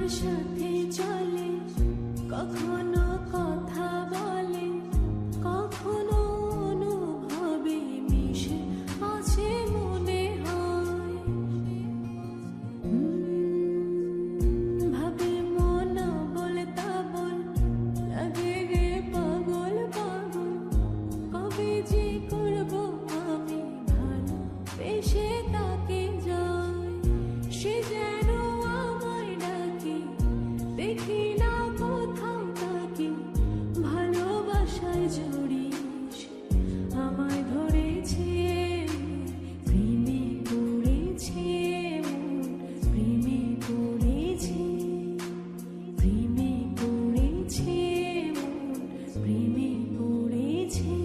সাথে চলে, কখনো কথা বলে, কখনো অনুভবে মিশে আছে মনে হয়। ভাবে মন বলতা বল, লাগে রে পাগল পাগল। কবে যে করবো আমি ভালো বেশে তাকে যায়, সে যেন আমায় ডাকে, দেখি না কোথাও তাকে। ভালোবাসায় জড়িস আমায় ধরেছে, প্রেমে পড়েছে মন, প্রেমে পড়েছে, প্রেমে পড়েছে মন, প্রেমে পড়েছে।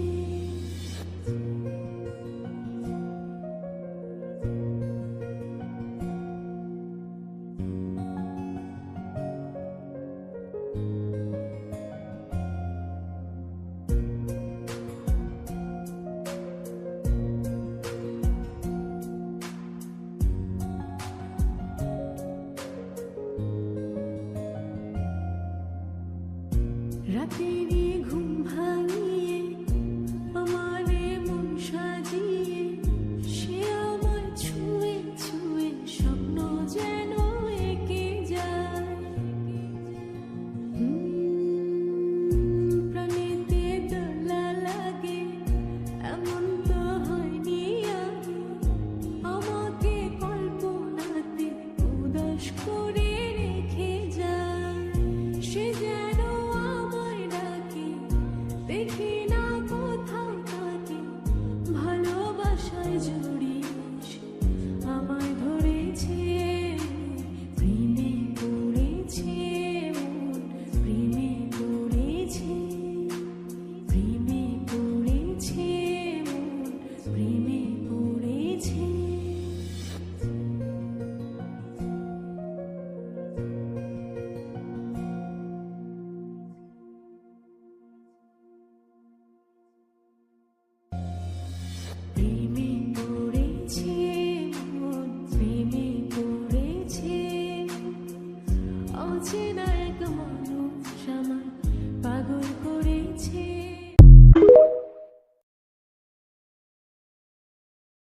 রাতেরই ঘুম ভাঙিয়ে আমারে মন সাজিয়ে, সে আমায় ছুঁয়ে ছুঁয়ে স্বপ্ন যেন এঁকে যায়। প্রাণেতে দোলা লাগে এমন তো হয়নি আগে, আমাকে কল্পনাতে উদাস করে রেখে যায়। সে যেন আমায় ডাকে, দেখি না কোথাও তাকে। ভালোবাসায় জড়িস আমায় ধরেছে, প্রেমে পড়েছে মন, প্রেমে পড়েছে, প্রেমে পড়েছে মন, প্রেমে পড়েছে। প্রেমে পড়েছে মন, প্রেমে পড়েছে, অচেনা এক মানুষ